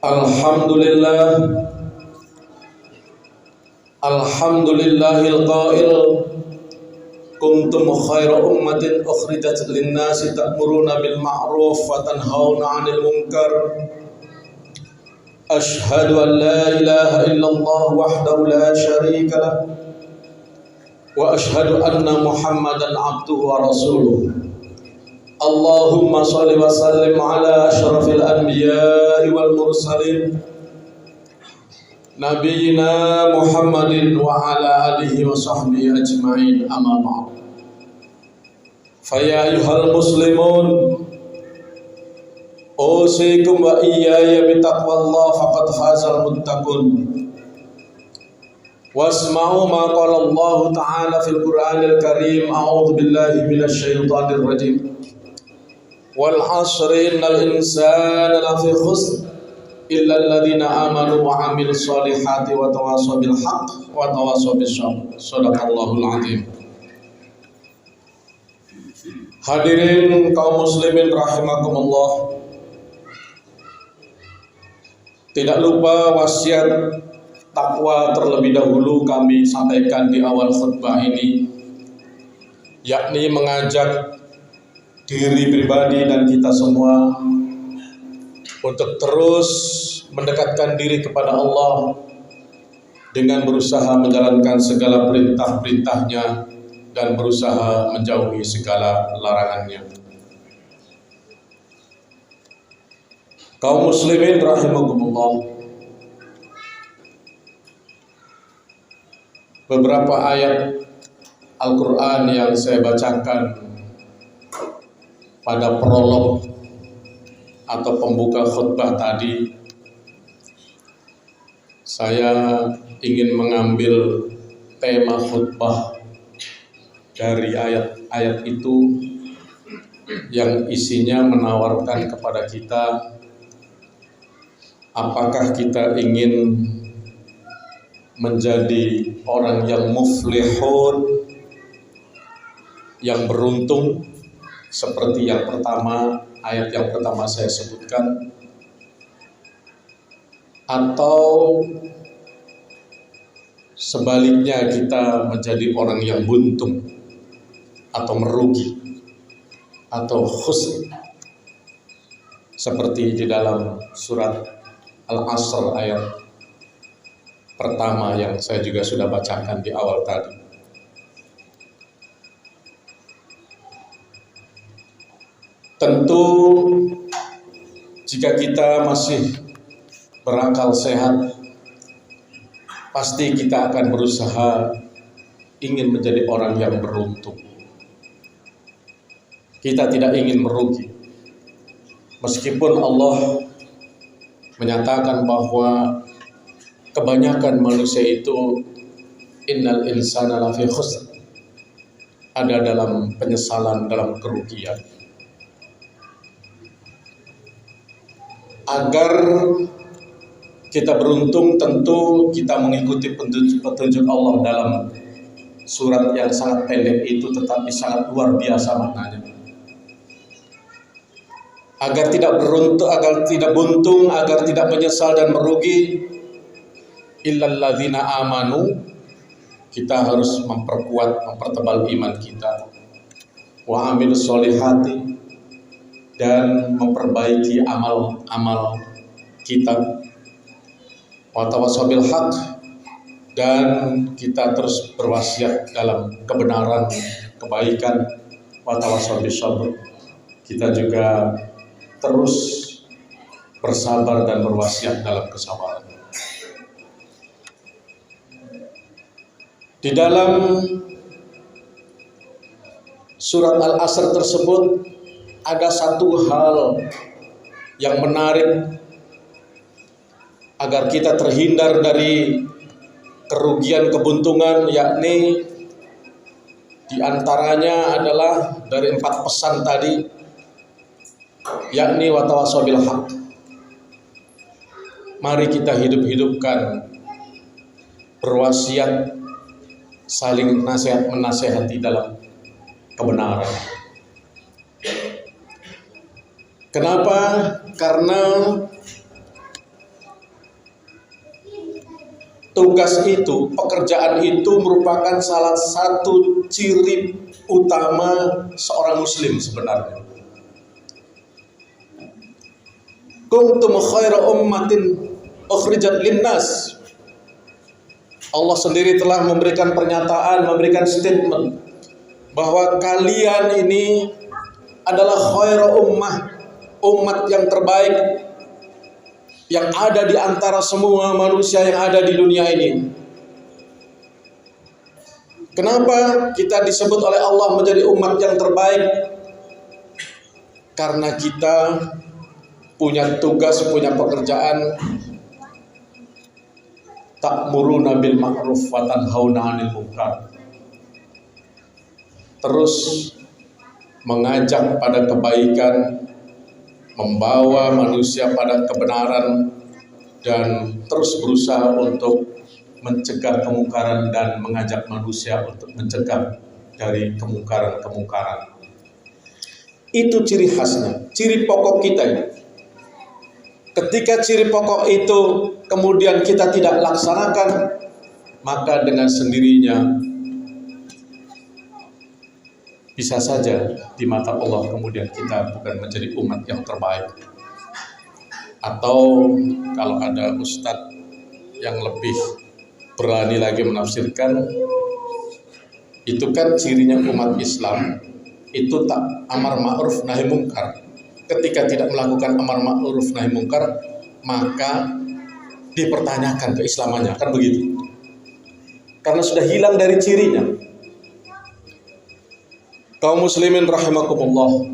Alhamdulillah, alhamdulillahil qail kuntum khaira ummatin ukhrijat lin-nasi ta'muruna bil ma'ruf wa tanhauna 'anil munkar. Ashhadu an la ilaha illallah wahdahu la syarika lah wa ashhadu anna Muhammadan 'abduhu wa rasuluh. Allahumma shalli wa sallim ala asyrafil anbiya'i wal mursalin Nabiyyina Muhammadin wa ala alihi wa sahbihi ajma'in, amma ba'd. Faya ayyuhal muslimun, usikum wa iyaya bitaqwallah faqad fazal muttaqun. Wasma'u ma qala Allah ta'ala fil Qur'anil Karim. A'udzu billahi minasy syaithanir rajim. Wal 'asri innal insana lafi khusr illa alladziina aamanu wa 'amilus shalihati wa tawassaw bil haqq wa tawassaw bis sabr. Shadaqallahul 'azim. Hadirin kaum muslimin rahimakumullah, tidak lupa wasiat takwa terlebih dahulu kami sampaikan di awal khutbah ini, yakni mengajak diri pribadi dan kita semua untuk terus mendekatkan diri kepada Allah dengan berusaha menjalankan segala perintah-perintahnya dan berusaha menjauhi segala larangannya. Kaum muslimin rahimakumullah, beberapa ayat Al-Quran yang saya bacakan pada prolog atau pembuka khutbah tadi, saya ingin mengambil tema khutbah dari ayat-ayat itu yang isinya menawarkan kepada kita, apakah kita ingin menjadi orang yang muflihun, yang beruntung, seperti yang pertama, ayat yang pertama saya sebutkan, atau sebaliknya kita menjadi orang yang buntung atau merugi atau khusr, seperti di dalam surat Al-Asr ayat pertama yang saya juga sudah bacakan di awal tadi. Tentu jika kita masih berakal sehat, pasti kita akan berusaha ingin menjadi orang yang beruntung. Kita tidak ingin merugi. Meskipun Allah menyatakan bahwa kebanyakan manusia itu innal insana lafi khusr, ada dalam penyesalan, dalam kerugian. Agar kita beruntung, tentu kita mengikuti petunjuk Allah dalam surat yang sangat pendek itu, tetapi sangat luar biasa maknanya. Agar tidak beruntung, agar tidak buntung, agar tidak menyesal dan merugi, illal ladzina amanu, kita harus mempertebal iman kita, wa amilus sholihati, dan memperbaiki amal-amal kita, wa tawassaw bil haqq, dan kita terus berwasiat dalam kebenaran, kebaikan, wa tawassaw bis sabr, kita juga terus bersabar dan berwasiat dalam kesabaran. Di dalam surat Al-Asr tersebut ada satu hal yang menarik agar kita terhindar dari kerugian, kebuntungan, yakni diantaranya adalah dari 4 pesan tadi, yakni wa tawassaw bil haqq. Mari kita hidup-hidupkan berwasiat, saling menasehati dalam kebenaran. Kenapa? Karena tugas itu, pekerjaan itu merupakan salah satu ciri utama seorang muslim sebenarnya. Kuntum khaira ummatin ukhrijat linnas. Allah sendiri telah memberikan pernyataan, memberikan statement bahwa kalian ini adalah khaira ummah, umat yang terbaik yang ada di antara semua manusia yang ada di dunia ini. Kenapa kita disebut oleh Allah menjadi umat yang terbaik? Karena kita punya tugas, punya pekerjaan ta'muruna bil ma'ruf wa tanhauna 'anil munkar. Terus mengajak pada kebaikan, membawa manusia pada kebenaran, dan terus berusaha untuk mencegah kemungkaran dan mengajak manusia untuk mencegah dari kemungkaran-kemungkaran. Itu ciri khasnya, ciri pokok kita ini. Ketika ciri pokok itu kemudian kita tidak laksanakan, maka dengan sendirinya bisa saja di mata Allah kemudian kita bukan menjadi umat yang terbaik. Atau kalau ada ustadz yang lebih berani lagi menafsirkan, itu kan cirinya umat Islam itu tak amar ma'ruf nahi mungkar. Ketika tidak melakukan amar ma'ruf nahi mungkar, maka dipertanyakan keislamannya, kan begitu. Karena sudah hilang dari cirinya. Kaum muslimin rahimakumullah,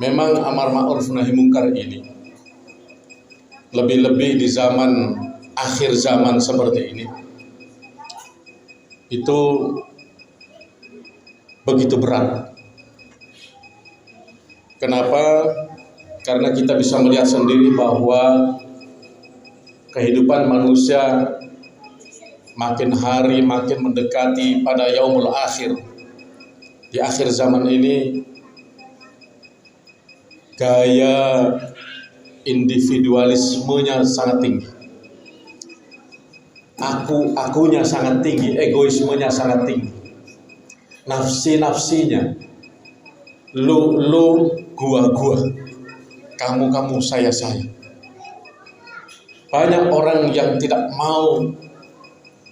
memang amar ma'ruf nahi mungkar ini, lebih-lebih di zaman akhir zaman seperti ini, itu begitu berat. Kenapa? Karena kita bisa melihat sendiri bahwa kehidupan manusia makin hari makin mendekati pada yaumul akhir. Di akhir zaman ini gaya individualismenya sangat tinggi. Akunya sangat tinggi, egoismenya sangat tinggi. Nafsi-nafsinya, lu, gua, kamu, saya. Banyak orang yang tidak mau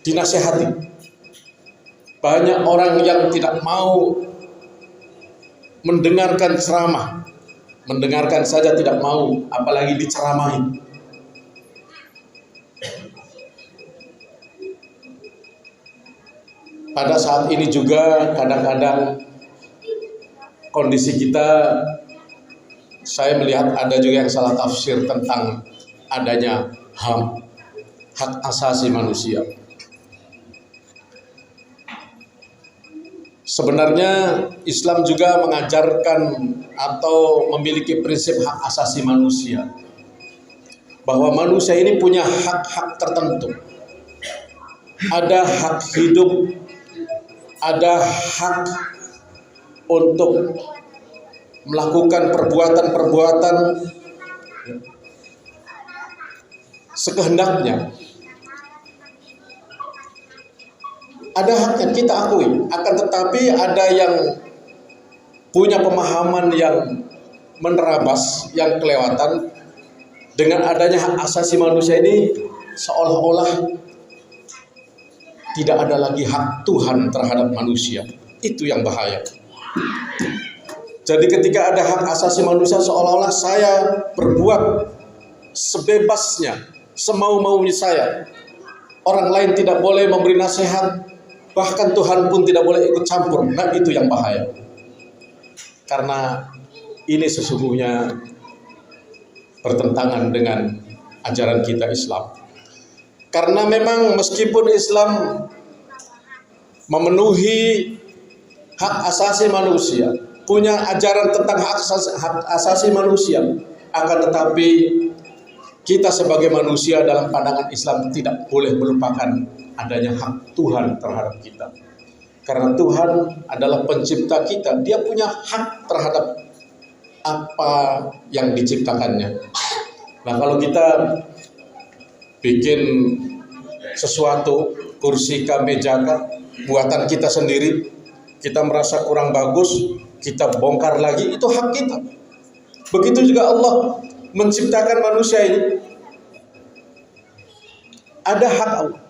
dinasehati. Banyak orang yang tidak mau mendengarkan ceramah. Mendengarkan saja tidak mau, apalagi diceramahi. Pada saat ini juga kadang-kadang kondisi kita, saya melihat ada juga yang salah tafsir tentang adanya HAM, hak asasi manusia. Sebenarnya Islam juga mengajarkan atau memiliki prinsip hak asasi manusia, bahwa manusia ini punya hak-hak tertentu. Ada hak hidup, ada hak untuk melakukan perbuatan-perbuatan sekehendaknya. Ada hak yang kita akui, akan tetapi ada yang punya pemahaman yang menerabas, yang kelewatan. Dengan adanya hak asasi manusia ini, seolah-olah tidak ada lagi hak Tuhan terhadap manusia. Itu yang bahaya. Jadi ketika ada hak asasi manusia, seolah-olah saya berbuat sebebasnya, semau-maunya saya. Orang lain tidak boleh memberi nasihat, bahkan Tuhan pun tidak boleh ikut campur. Nah, itu yang bahaya. Karena ini sesungguhnya bertentangan dengan ajaran kita Islam. Karena memang meskipun Islam memenuhi hak asasi manusia, punya ajaran tentang hak asasi manusia, akan tetapi kita sebagai manusia dalam pandangan Islam tidak boleh melupakan adanya hak Tuhan terhadap kita. Karena Tuhan adalah pencipta kita, Dia punya hak terhadap apa yang diciptakannya. Nah, kalau kita bikin sesuatu, kursi kah, meja kah, buatan kita sendiri, kita merasa kurang bagus, kita bongkar lagi, itu hak kita. Begitu juga Allah menciptakan manusia ini, ada hak Allah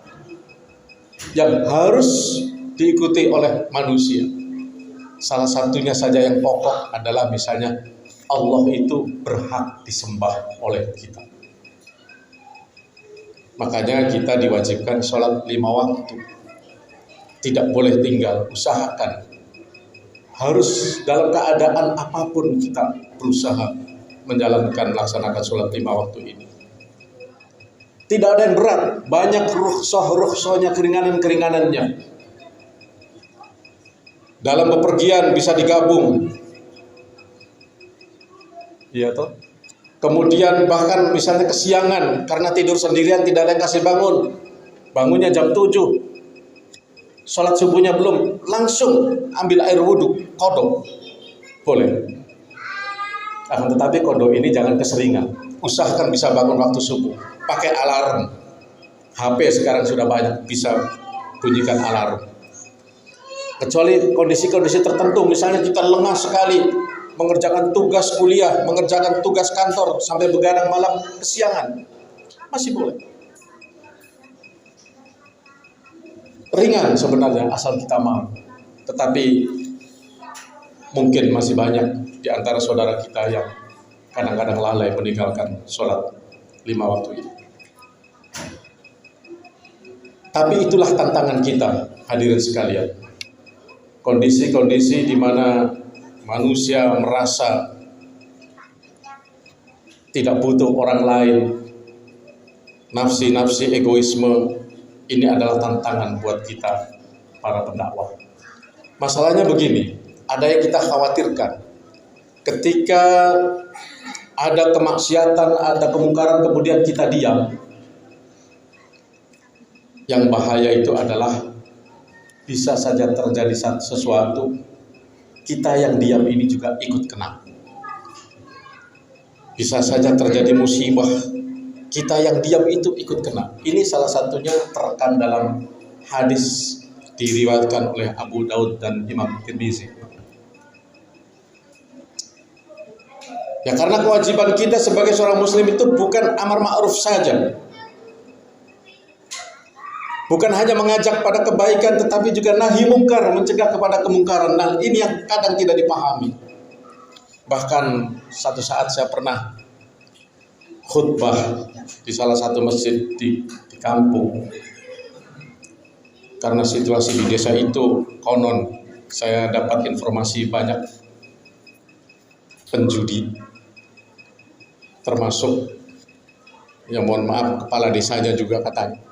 yang harus diikuti oleh manusia. Salah satunya saja yang pokok adalah misalnya Allah itu berhak disembah oleh kita. Makanya kita diwajibkan sholat 5 waktu. Tidak boleh tinggal, usahakan. Harus dalam keadaan apapun kita berusaha menjalankan, melaksanakan sholat 5 waktu ini. Tidak ada yang berat, banyak rukhsah-rukhsahnya, keringanan-keringanannya. Dalam bepergian bisa digabung. Iya toh? Kemudian bahkan misalnya kesiangan karena tidur sendirian, tidak ada yang kasih bangun. Bangunnya jam 7. Sholat subuhnya belum, langsung ambil air wudhu, qodho. Boleh. Akan tetapi qodho ini jangan keseringan. Usahakan bisa bangun waktu subuh. Pakai alarm. HP sekarang sudah banyak bisa bunyikan alarm. Kecuali kondisi-kondisi tertentu, misalnya kita lengah sekali mengerjakan tugas kuliah, mengerjakan tugas kantor sampai begadang malam, kesiangan, masih boleh. Ringan sebenarnya asal kita mau. Tetapi mungkin masih banyak di antara saudara kita yang kadang-kadang lalai meninggalkan sholat 5 waktu ini. Tapi itulah tantangan kita, hadirin sekalian. Kondisi-kondisi di mana manusia merasa tidak butuh orang lain, nafsi-nafsi egoisme, ini adalah tantangan buat kita para pendakwah. Masalahnya begini, ada yang kita khawatirkan. Ketika ada kemaksiatan, ada kemungkaran, kemudian kita diam. Yang bahaya itu adalah bisa saja terjadi sesuatu, kita yang diam ini juga ikut kena. Bisa saja terjadi musibah, kita yang diam itu ikut kena. Ini salah satunya terekam dalam hadis diriwayatkan oleh Abu Daud dan Imam Tirmizi. Ya karena kewajiban kita sebagai seorang muslim itu bukan amar ma'ruf saja. Bukan hanya mengajak pada kebaikan, tetapi juga nahi mungkar, mencegah kepada kemungkaran. Nah, ini yang kadang tidak dipahami. Bahkan satu saat saya pernah khutbah di salah satu masjid di kampung. Karena situasi di desa itu konon saya dapat informasi banyak penjudi, termasuk yang mohon maaf kepala desanya juga katanya.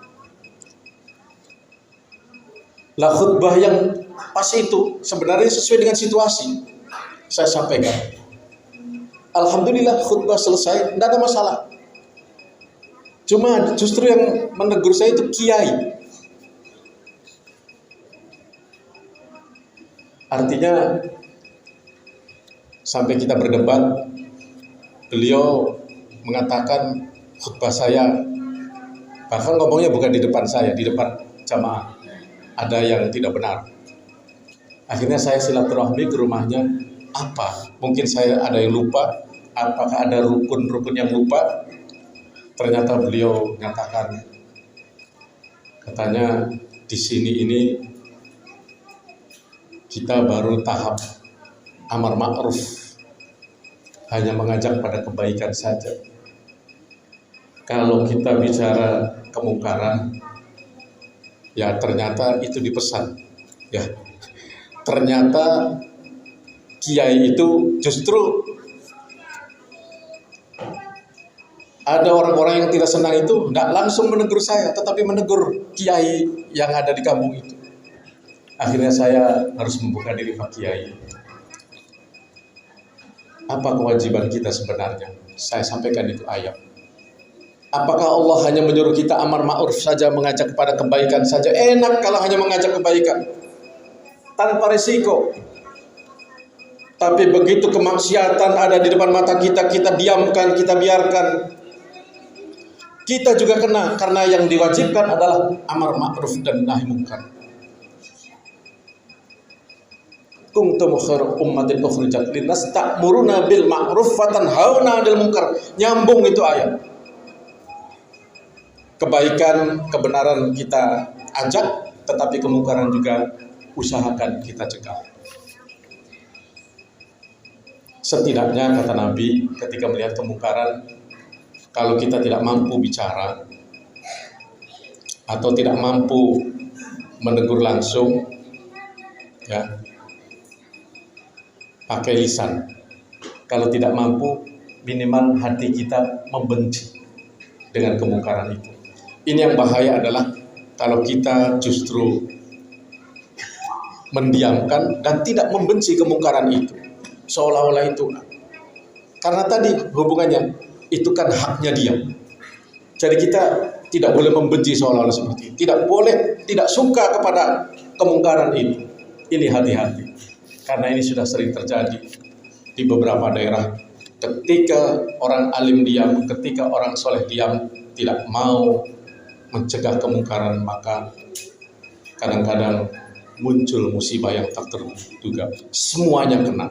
Lah khutbah yang pas itu sebenarnya sesuai dengan situasi. Saya sampaikan. Alhamdulillah khutbah selesai, tidak ada masalah. Cuma justru yang menegur saya itu kiai. Artinya sampai kita berdebat, beliau mengatakan khutbah saya, bahkan ngomongnya bukan di depan saya, di depan jamaah. Ada yang tidak benar. Akhirnya saya silaturahmi ke rumahnya. Apa? Mungkin saya ada yang lupa. Apakah ada rukun-rukun yang lupa? Ternyata beliau menyatakan, katanya di sini ini kita baru tahap amar ma'ruf, hanya mengajak pada kebaikan saja. Kalau kita bicara kemungkaran, ya ternyata itu dipesan. Ya, ternyata kiai itu justru ada orang-orang yang tidak senang itu tidak langsung menegur saya, tetapi menegur kiai yang ada di kampung itu. Akhirnya saya harus membuka diri Pak Kiai. Apa kewajiban kita sebenarnya? Saya sampaikan itu ayat. Apakah Allah hanya menyuruh kita amar ma'ruf saja, mengajak kepada kebaikan saja? Enak kalau hanya mengajak kebaikan tanpa risiko. Tapi begitu kemaksiatan ada di depan mata kita, kita diamkan, kita biarkan. Kita juga kena, karena yang diwajibkan adalah amar ma'ruf dan nahi munkar. Kuntum khairu ummatin ukhrijat linnas ta'muruna bil ma'ruf wa tanhauna 'anil munkar. Nyambung itu ayat. Kebaikan, kebenaran kita ajak, tetapi kemungkaran juga usahakan kita cegah. Setidaknya kata Nabi, ketika melihat kemungkaran, kalau kita tidak mampu bicara atau tidak mampu menegur langsung, ya, pakai lisan. Kalau tidak mampu, minimal hati kita membenci dengan kemungkaran itu. Ini yang bahaya adalah kalau kita justru mendiamkan dan tidak membenci kemungkaran itu, seolah-olah itu. Karena tadi hubungannya itu kan haknya dia. Jadi kita tidak boleh membenci seolah-olah seperti itu. Tidak boleh tidak suka kepada kemungkaran itu. Ini hati-hati. Karena ini sudah sering terjadi di beberapa daerah. Ketika orang alim diam, ketika orang soleh diam, tidak mau mencegah kemungkaran, maka kadang-kadang muncul musibah yang tak terduga. Semuanya kena.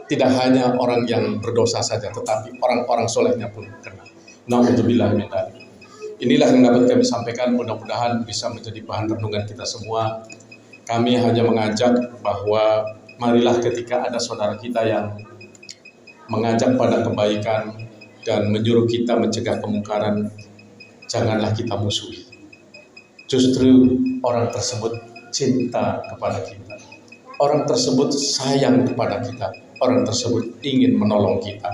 Tidak hanya orang yang berdosa saja, tetapi orang-orang solehnya pun kena. Na'udzubillah min dzalik. Inilah yang dapat kami sampaikan, mudah-mudahan bisa menjadi bahan renungan kita semua. Kami hanya mengajak bahwa marilah ketika ada saudara kita yang mengajak pada kebaikan dan menyuruh kita mencegah kemungkaran, janganlah kita musuhi. Justru orang tersebut cinta kepada kita. Orang tersebut sayang kepada kita. Orang tersebut ingin menolong kita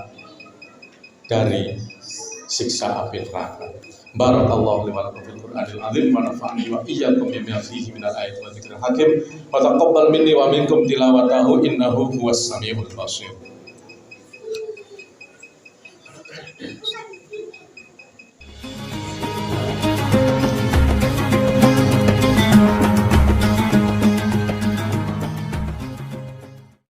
dari siksa api neraka. Barakallahu li wa lakum fil Qur'anil azim wa nafa'ani wa iyyakum bima fihi minal ayati wa dzikril hakim wa taqabbal minni wa minkum tilawatahu innahu huwas samiul basir.